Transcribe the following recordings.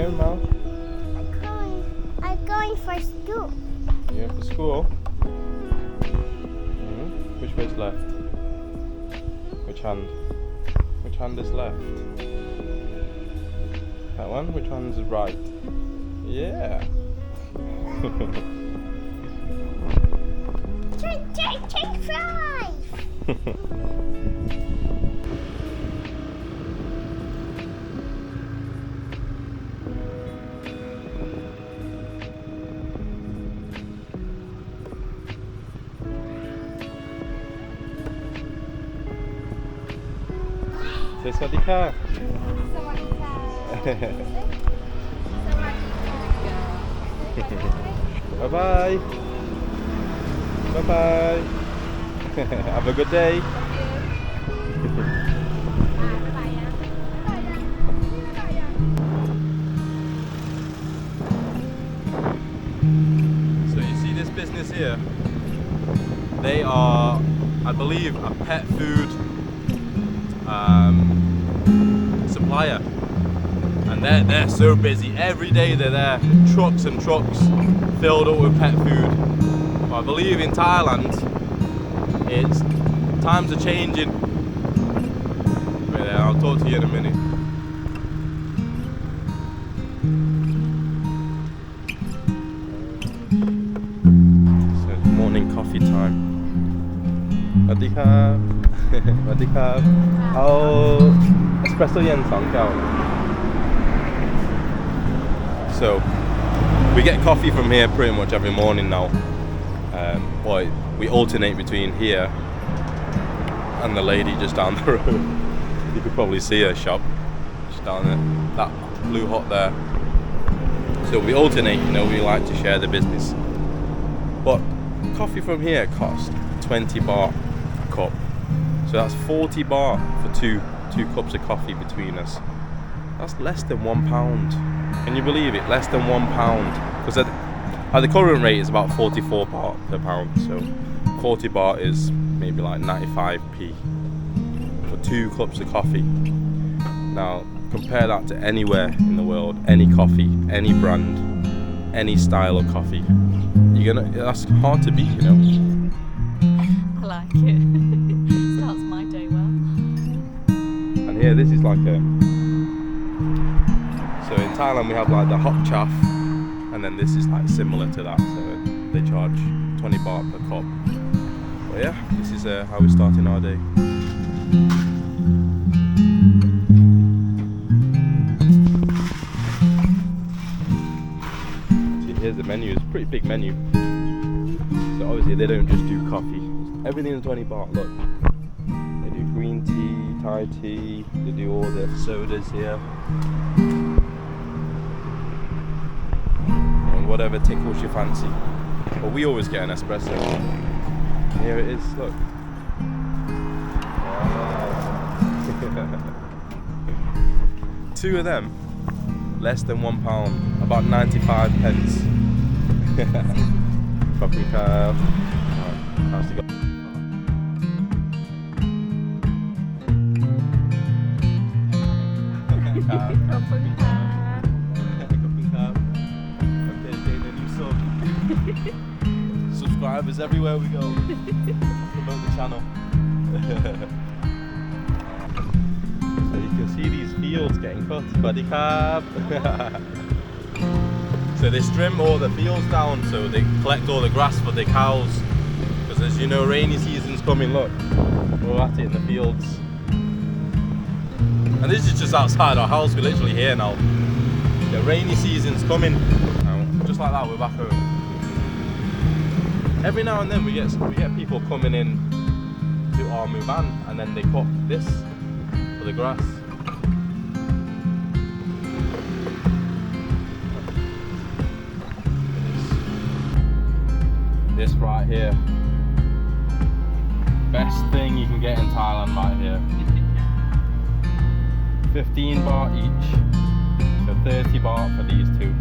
going, Mal? I'm going for school. You're going for school? Which way's left? Which hand? Which hand is left? That one? Which hand is right? Yeah. Take 5. Say สวัสดีค่ะ สวัสดีค่ะ Bye bye. Bye bye. Have a good day. So you see this business here? They are, I believe, a pet food supplier, and they're so busy. Every day they're there, trucks and trucks filled up with pet food. But I believe in Thailand, it's times are changing. Wait there, I'll talk to you in a minute. So it's morning coffee time. สวัสดีครับ สวัสดีครับ เอาเอสเปรสโซ่เย็น2 แก้ว So we get coffee from here pretty much every morning now. But we alternate between here and the lady just down the road. You could probably see her shop just down there, that blue hut there. So we alternate, you know, we like to share the business. But coffee from here costs 20 baht a cup. So that's 40 baht for two cups of coffee between us. That's less than £1. Can you believe it? Less than £1. Because at the current rate it's about 44 baht per pound. So 40 baht is maybe like 95p for 2 cups of coffee. Now compare that to anywhere in the world, any coffee, any brand, any style of coffee. That's hard to beat, you know. I like it. Starts my day well. And here, this is like a. So in Thailand we have like the hot chaff, and then this is like similar to that. So they charge 20 baht per cup. But yeah, this is how we're starting our day. See, here's the menu. It's a pretty big menu. So obviously they don't just do coffee. Everything's 20 baht. Look. Green tea, Thai tea, they do all the sodas here. And whatever tickles your fancy. But we always get an espresso. Here it is, look. Wow. 2 of them, less than £1, about 95 pence. Paprika. How's it going? Subscribers everywhere we go. Promote the channel. So you can see these fields getting cut. Buddy cab. So they trim all the fields down, so they collect all the grass for the cows. Because as you know, rainy season's coming. Look, we're at it in the fields. And this is just outside our house. We're literally here now. The rainy season's coming. Just like that, we're back home. Every now and then we get people coming in to our muban, and then they cut this for the grass. This right here, best thing you can get in Thailand right here. 15 baht each, so 30 baht for these 2.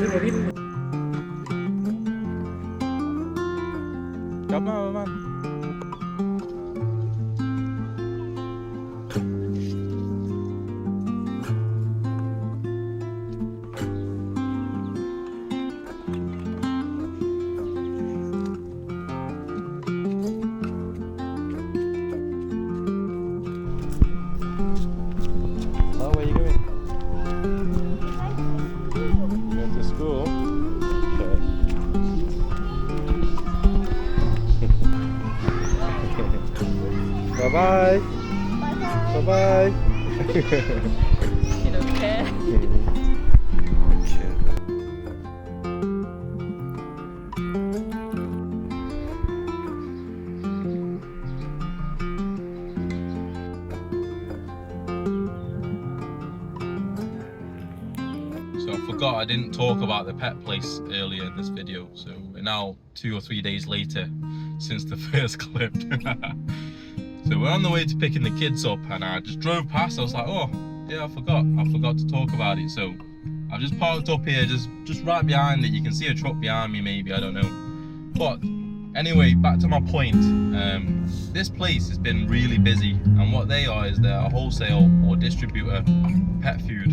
กลับมาประมาณ Oh, where are you going? You going to school? Okay. Bye bye. Bye bye. You don't care. So I forgot I didn't talk about the pet place earlier in this video, so we're now 2 or 3 days later since the first clip. So we're on the way to picking the kids up and I just drove past. I was like, oh yeah, I forgot to talk about it. So I've just parked up here, just right behind it. You can see a truck behind me maybe, I don't know. But anyway, back to my point. This place has been really busy, and what they are is they're a wholesale or distributor pet food.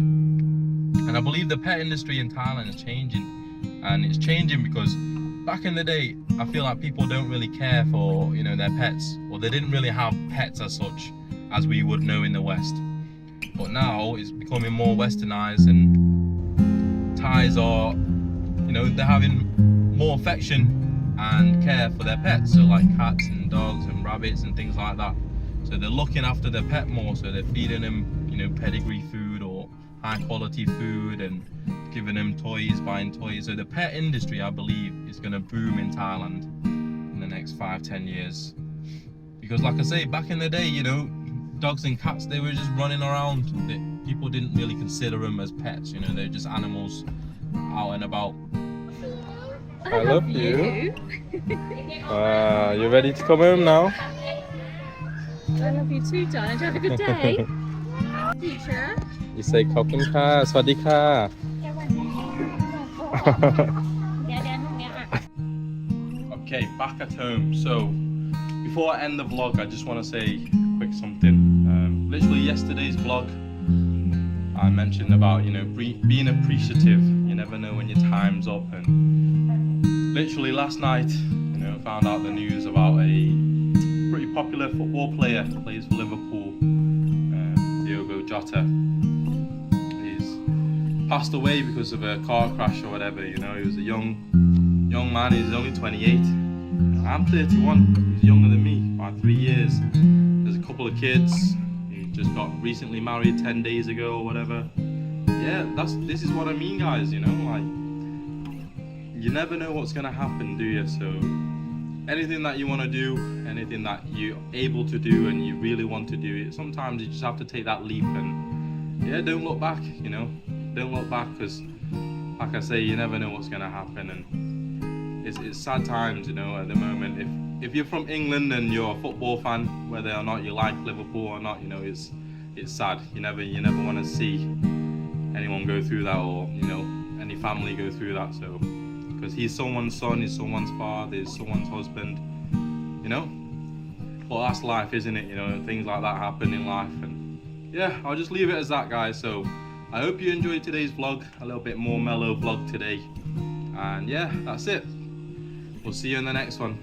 And I believe the pet industry in Thailand is changing, and it's changing because back in the day, I feel like people don't really care for, you know, their pets, or they didn't really have pets as such as we would know in the West. But now it's becoming more westernized, and Thais are, you know, they're having more affection and care for their pets, so like cats and dogs and rabbits and things like that. So they're looking after their pet more, so they're feeding them, you know, pedigree food or high quality food and giving them toys, buying toys. So the pet industry, I believe, is going to boom in Thailand in the next 5-10 years. Because like I say, back in the day, you know, dogs and cats, they were just running around. People didn't really consider them as pets, you know, they're just animals out and about. I love you. You ready to come home now? I love you too, darling. Have a good day. Teacher. You say ขอบคุณค่ะ สวัสดีค่ะ Okay, back at home. So before I end the vlog, I just want to say quick something. Literally yesterday's vlog, I mentioned about, you know, being appreciative. You never know when your time's up, and literally last night, you know, found out the news about a pretty popular football player, plays for Liverpool, Diogo Jota. He's passed away because of a car crash or whatever. You know, he was a young man. He's only 28. I'm 31. He's younger than me by 3 years. There's a couple of kids. He just got recently married 10 days ago or whatever. Yeah, this is what I mean, guys. You know, like, you never know what's gonna happen, do you? So anything that you want to do, anything that you're able to do and you really want to do it, sometimes you just have to take that leap and yeah, don't look back, you know, don't look back, because like I say, you never know what's gonna happen, and it's sad times, you know, at the moment. If you're from England and you're a football fan, whether or not you like Liverpool or not, you know, it's sad. You never want to see anyone go through that, or, you know, any family go through that. So because he's someone's son, he's someone's father, he's someone's husband, you know. But that's life, isn't it? You know, things like that happen in life, and yeah, I'll just leave it as that, guys. So I hope you enjoyed today's vlog, a little bit more mellow vlog today, and yeah, that's it. We'll see you in the next one.